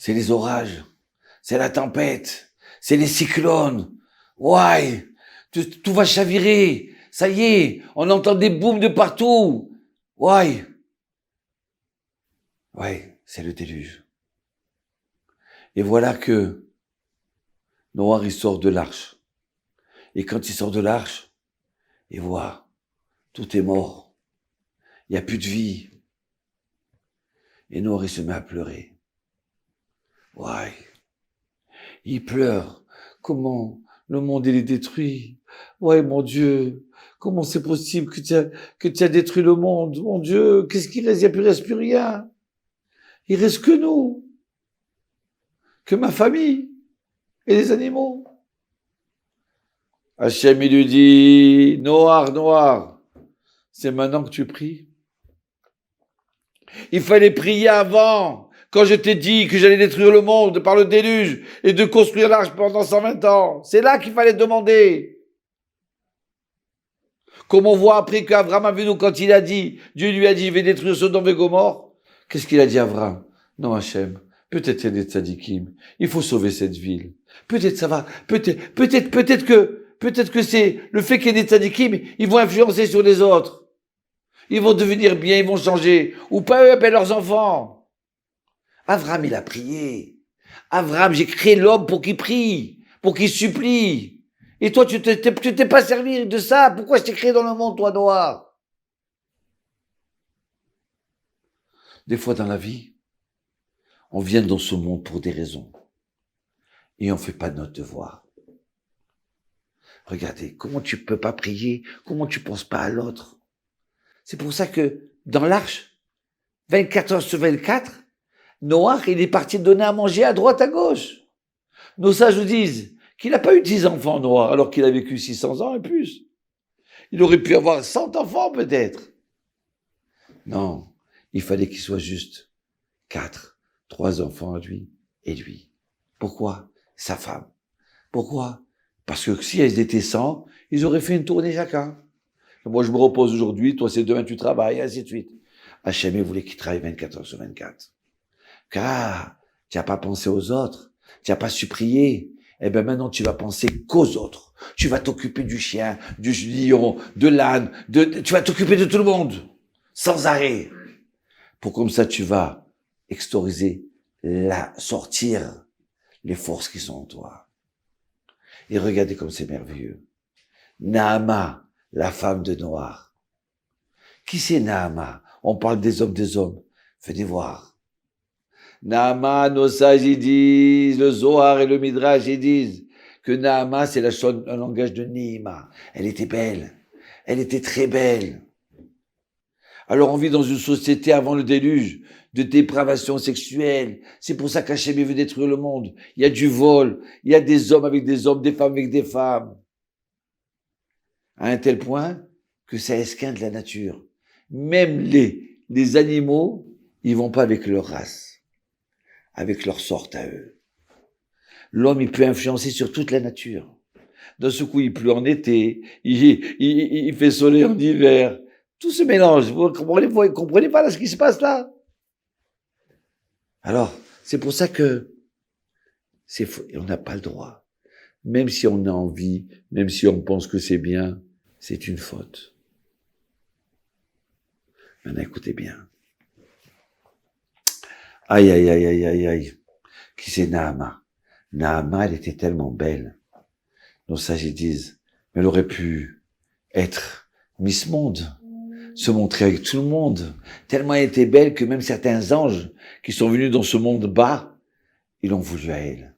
c'est les orages, c'est la tempête, c'est les cyclones. Ouais, tout va chavirer. Ça y est, on entend des booms de partout. Ouais, c'est le déluge. Et voilà que Noir, il sort de l'arche. Et quand il sort de l'arche, il voit, tout est mort. Il n'y a plus de vie. Et Noir, il se met à pleurer. Ouais, il pleure. Comment le monde, il est détruit. Ouais, mon Dieu, comment c'est possible que tu as détruit le monde? Mon Dieu, qu'est-ce qu'il reste? Il reste plus rien. Il reste que nous, que ma famille et les animaux. Hachem, il lui dit, Noir, c'est maintenant que tu pries. Il fallait prier avant, quand je t'ai dit que j'allais détruire le monde par le déluge et de construire l'arche pendant 120 ans. C'est là qu'il fallait demander. Comme on voit après qu'Abraham a vu nous quand il a dit, Dieu lui a dit, je vais détruire Sodome et Gomorrhe. Qu'est-ce qu'il a dit Abraham? Non, Hachem, peut-être il y a des tzadikim. Il faut sauver cette ville. Peut-être ça va, peut-être que c'est le fait qu'il y ait des tzadikim, ils vont influencer sur les autres. Ils vont devenir bien, ils vont changer. Ou pas eux, mais leurs enfants. Abraham, il a prié. Abraham, j'ai créé l'homme pour qu'il prie, pour qu'il supplie. Et toi, tu t'es pas servi de ça. Pourquoi je t'ai créé dans le monde, toi, Noir? Des fois dans la vie, on vient dans ce monde pour des raisons. Et on fait pas notre devoir. Regardez, comment tu peux pas prier? Comment tu penses pas à l'autre? C'est pour ça que, dans l'arche, 24 heures sur 24, Noach, il est parti donner à manger à droite, à gauche. Nos sages nous disent qu'il n'a pas eu 10 enfants, Noach, alors qu'il a vécu 600 ans et plus. Il aurait pu avoir 100 enfants, peut-être. Non, il fallait qu'il soit juste 4, 3 enfants à lui et lui. Pourquoi? Sa femme. Pourquoi? Parce que si elles étaient 100, ils auraient fait une tournée chacun. Moi, je me repose aujourd'hui, toi, c'est demain, tu travailles, et ainsi de suite. Hachem, il voulait qu'il travaille 24 heures sur 24. Car tu n'as pas pensé aux autres, tu n'as pas su prier. Eh bien, maintenant, tu vas penser qu'aux autres. Tu vas t'occuper du chien, du lion, de l'âne, tu vas t'occuper de tout le monde, sans arrêt. Pour comme ça, tu vas extoriser, sortir les forces qui sont en toi. Et regardez comme c'est merveilleux. Naama, la femme de Noir. Qui c'est Naama? On parle des hommes. Venez voir. Naama, nos sages, ils disent, le Zohar et le Midrash, ils disent que Naama, c'est un langage de Nihima. Elle était belle. Elle était très belle. Alors on vit dans une société avant le déluge de dépravation sexuelle. C'est pour ça qu'Hachem veut détruire le monde. Il y a du vol. Il y a des hommes avec des hommes, des femmes avec des femmes. À un tel point que ça esquinte la nature. Même les animaux, ils vont pas avec leur race, avec leur sorte à eux. L'homme, il peut influencer sur toute la nature. D'un seul coup, il pleut en été, il fait soleil en hiver. Tout se mélange. Vous comprenez pas là, ce qui se passe là? Alors, c'est pour ça que c'est faux. Et on n'a pas le droit. Même si on a envie, même si on pense que c'est bien, c'est une faute. Maintenant, écoutez bien. Aïe. Qui c'est Naama? Naama, elle était tellement belle. Nos sages disent, mais elle aurait pu être Miss Monde, se montrer avec tout le monde. Tellement elle était belle que même certains anges qui sont venus dans ce monde bas, ils l'ont voulu à elle.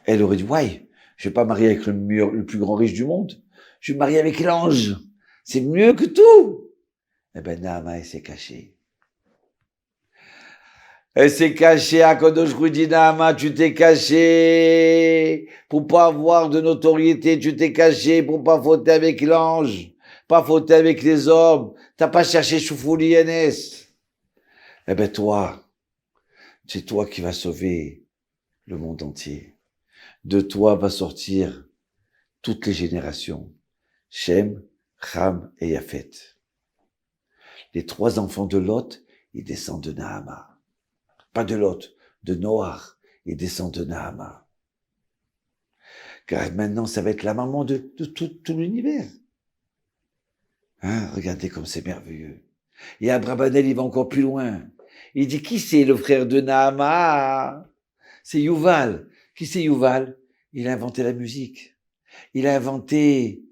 Elle aurait dit, ouais, je vais pas marier avec le plus grand riche du monde. Je vais me marier avec l'ange. C'est mieux que tout. Eh ben, Naama, elle s'est cachée. Elle s'est cachée à Kadosh Hu, Naama, tu t'es caché pour pas avoir de notoriété, tu t'es caché pour pas fauter avec l'ange, pas fauter avec les hommes, t'as pas cherché Choufouli NS. Eh ben toi, c'est toi qui vas sauver le monde entier. De toi va sortir toutes les générations. Shem, Ham et Yafet. Les 3 enfants de Lot, ils descendent de Naama. Pas de Lot, de Noach et descend de Nahama. Car maintenant, ça va être la maman de tout l'univers. Hein, regardez comme c'est merveilleux. Et Abrabanel, il va encore plus loin. Il dit, qui c'est le frère de Nahama? C'est Yuval. Qui c'est Yuval? Il a inventé la musique. Il a inventé,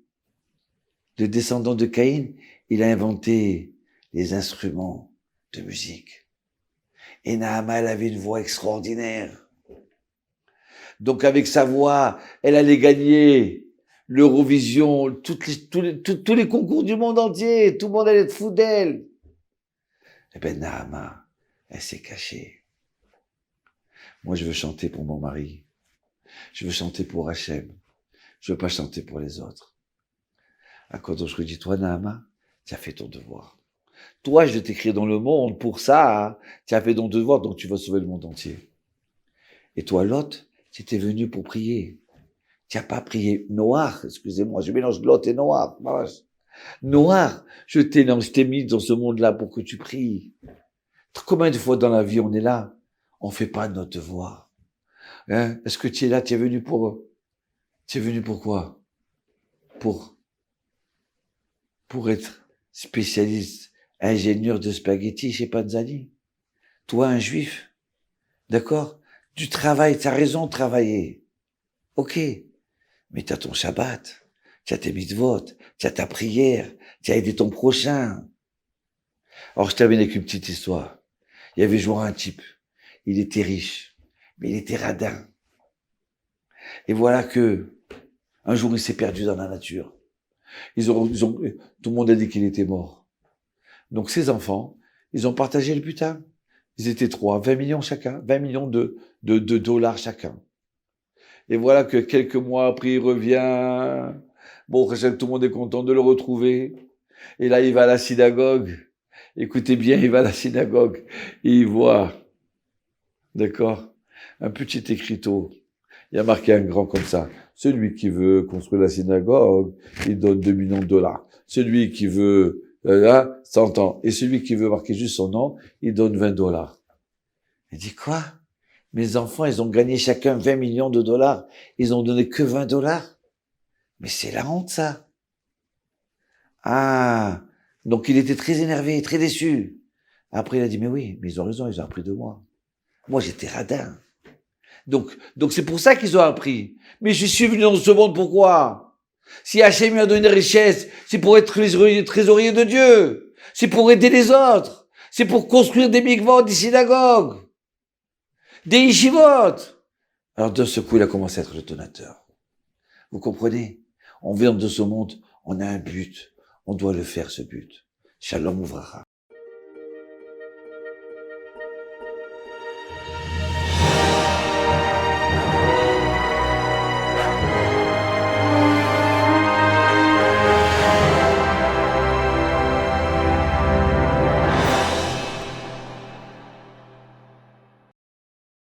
le descendant de Caïn, il a inventé les instruments de musique. Et Nahama, elle avait une voix extraordinaire. Donc avec sa voix, elle allait gagner l'Eurovision, tous les concours du monde entier. Tout le monde allait être fou d'elle. Eh ben Nahama, elle s'est cachée. Moi, je veux chanter pour mon mari. Je veux chanter pour Hachem. Je veux pas chanter pour les autres. Quand je lui dis, toi, Nahama, tu as fait ton devoir. Toi, je vais t'écrire dans le monde pour ça. Hein. Tu as fait ton devoir, donc tu vas sauver le monde entier. Et toi, Lot, tu étais venu pour prier. Tu n'as pas prié. Noach, excusez-moi, je mélange Lot et Noach. Noach, je t'ai mis dans ce monde-là pour que tu pries. Combien de fois dans la vie on est là, on fait pas notre devoir. Hein? Est-ce que tu es là, tu es venu pour quoi? Pour être spécialiste, ingénieur de spaghettis chez Panzani. Toi, un juif, d'accord? Tu travailles, tu as raison de travailler. Ok. Mais tu as ton Shabbat, tu as tes mitzvot, tu as ta prière, tu as aidé ton prochain. Alors, je termine avec une petite histoire. Il y avait joué un type. Il était riche, mais il était radin. Et voilà que, un jour, il s'est perdu dans la nature. Tout le monde a dit qu'il était mort. Donc, ses enfants, ils ont partagé le butin. Ils étaient 3, 20 millions chacun, 20 millions de dollars chacun. Et voilà que quelques mois après, il revient. Bon, tout le monde est content de le retrouver. Et là, il va à la synagogue. Écoutez bien, il va à la synagogue. Et il voit, d'accord, un petit écriteau. Il y a marqué un grand comme ça. Celui qui veut construire la synagogue, il donne 2 millions de dollars. Celui qui veut, 100 ans. Et celui qui veut marquer juste son nom, il donne 20 dollars. Il dit quoi? Mes enfants, ils ont gagné chacun 20 millions de dollars. Ils ont donné que 20 dollars. Mais c'est la honte, ça. Ah. Donc il était très énervé, très déçu. Après, il a dit, mais oui, mais ils ont raison, ils ont appris de moi. Moi, j'étais radin. Donc c'est pour ça qu'ils ont appris. Mais je suis venu dans ce monde, pourquoi? Si Hachem lui a donné une richesse, c'est pour être trésorier de Dieu. C'est pour aider les autres. C'est pour construire des mikvot, des synagogues, des yeshivot. Alors de ce coup, il a commencé à être le donateur. Vous comprenez? On vient de ce monde, on a un but. On doit le faire, ce but. Shalom Ouvracha.